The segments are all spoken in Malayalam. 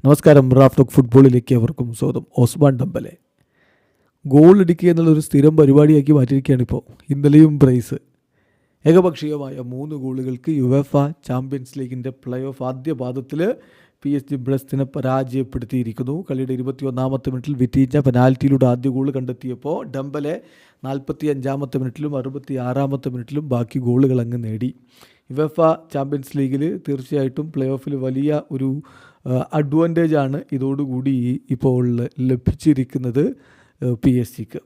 നമസ്കാരം. റാഫ് ടോക്ക് ഫുട്ബോളിലേക്ക് അവർക്കും സ്വാഗതം. ഓസ്മാൻ ഡെമ്പലെ ഗോൾ അടിക്കുക എന്നുള്ളൊരു സ്ഥിരം പരിപാടിയാക്കി മാറ്റിയിരിക്കുകയാണ് ഇപ്പോൾ. ഇന്നലെയും ബ്രൈസ് ഏകപക്ഷീയമായ 3 ഗോളുകൾക്ക് യുവേഫ ചാമ്പ്യൻസ് ലീഗിൻ്റെ പ്ലേ ഓഫ് ആദ്യ പാദത്തിൽ PSG ബ്രസ്റ്റിനെ പരാജയപ്പെടുത്തിയിരിക്കുന്നു. കളിയുടെ 21-ാമത്തെ മിനിറ്റിൽ വിറ്റീഞ്ഞ പെനാൽറ്റിയിലൂടെ ആദ്യ ഗോൾ കണ്ടെത്തിയപ്പോൾ ഡെമ്പലെ 45-ാമത്തെ മിനിറ്റിലും 66-ാമത്തെ മിനിറ്റിലും ബാക്കി ഗോളുകൾ അങ്ങ് നേടി. യുവേഫ ചാമ്പ്യൻസ് ലീഗിൽ തീർച്ചയായിട്ടും പ്ലേ ഓഫിൽ വലിയ ഒരു അഡ്വാൻറ്റേജാണ് ഇതോടുകൂടി ഇപ്പോൾ ലഭിച്ചിരിക്കുന്നത് PSG-ക്ക്.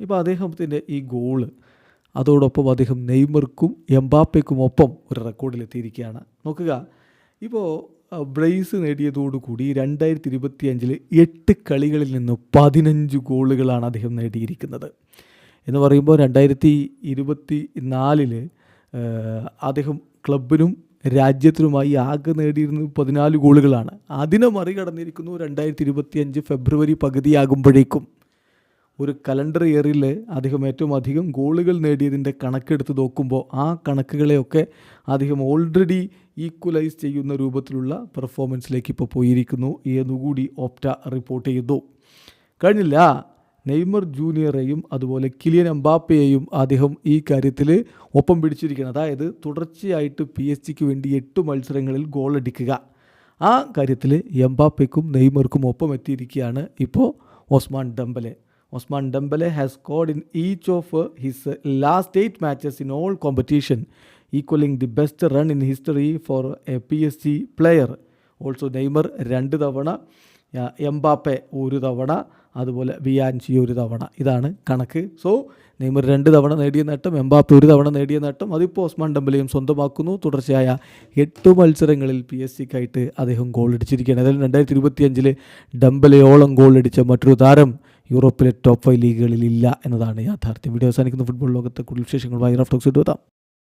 ഇപ്പോൾ അദ്ദേഹത്തിൻ്റെ ഈ ഗോള് അതോടൊപ്പം അദ്ദേഹം നെയ്മർക്കും എംബാപ്പയ്ക്കും ഒപ്പം ഒരു റെക്കോർഡിലെത്തിയിരിക്കുകയാണ്. നോക്കുക, ഇപ്പോൾ ബ്രൈസ് നേടിയതോടുകൂടി 2025 8 കളികളിൽ നിന്ന് 15 ഗോളുകളാണ് അദ്ദേഹം നേടിയിരിക്കുന്നത്. എന്ന് പറയുമ്പോൾ 2024 അദ്ദേഹം ക്ലബിനും രാജ്യത്തിനുമായി ആകെ നേടിയിരുന്നത് 14 ഗോളുകളാണ്. അതിനെ മറികടന്നിരിക്കുന്നു 2025 ഫെബ്രുവരി പകുതിയാകുമ്പോഴേക്കും. ഒരു കലണ്ടർ ഇയറിൽ അദ്ദേഹം ഏറ്റവും അധികം ഗോളുകൾ നേടിയതിൻ്റെ കണക്കെടുത്ത് നോക്കുമ്പോൾ ആ കണക്കുകളെയൊക്കെ അദ്ദേഹം ഓൾറെഡി ഈക്വലൈസ് ചെയ്യുന്ന രൂപത്തിലുള്ള പെർഫോമൻസിലേക്ക് ഇപ്പോൾ പോയിരിക്കുന്നു എന്നുകൂടി ഓപ്റ്റ റിപ്പോർട്ട് ചെയ്തു. കഴിഞ്ഞില്ല, നെയ്മർ ജൂനിയറെയും അതുപോലെ കിലിയൻ എംബാപ്പയെയും അദ്ദേഹം ഈ കാര്യത്തിൽ ഒപ്പം പിടിച്ചിരിക്കുകയാണ്. അതായത് തുടർച്ചയായിട്ട് PSG-ക്ക് വേണ്ടി 8 മത്സരങ്ങളിൽ ഗോൾ അടിക്കുക. ആ കാര്യത്തിൽ എംബാപ്പയ്ക്കും നെയ്മർക്കും ഒപ്പം എത്തിയിരിക്കുകയാണ് ഇപ്പോൾ Ousmane Dembele. Osman Dembele has scored in each of his last 8 matches in all competition, equaling the best run in history for a PSG player. Also Neymar 2 തവണ, എംബാപ്പെ 1 തവണ, അതുപോലെ വിയാൻസി 1 തവണ. ഇതാണ് കണക്ക്. സോ നെയ്മർ 2 തവണ നേടിയ നേട്ടം, എംബാപ്പെ 1 തവണ നേടിയ നേട്ടം, അതിപ്പോൾ ഓസ്മാൻ ഡെമ്പലെയും സ്വന്തമാക്കുന്നു. തുടർച്ചയായ 8 മത്സരങ്ങളിൽ PSG-ക്കായിട്ട് അദ്ദേഹം ഗോൾ അടിച്ചിരിക്കുകയാണ്. അതായത് 2025 ഡെമ്പലെയോളം ഗോൾ അടിച്ച മറ്റൊരു താരം യൂറോപ്പിലെ ടോപ്പ് 5 ലീഗുകളിൽ ഇല്ല എന്നതാണ് യാഥാർത്ഥ്യം. വീഡിയോ അവസാനിക്കുന്ന ഫുട്ബോൾ ലോകത്തെ കൂടുതൽ വിശേഷങ്ങളുമായി റാഫ് ടോക്സ് എത്താം.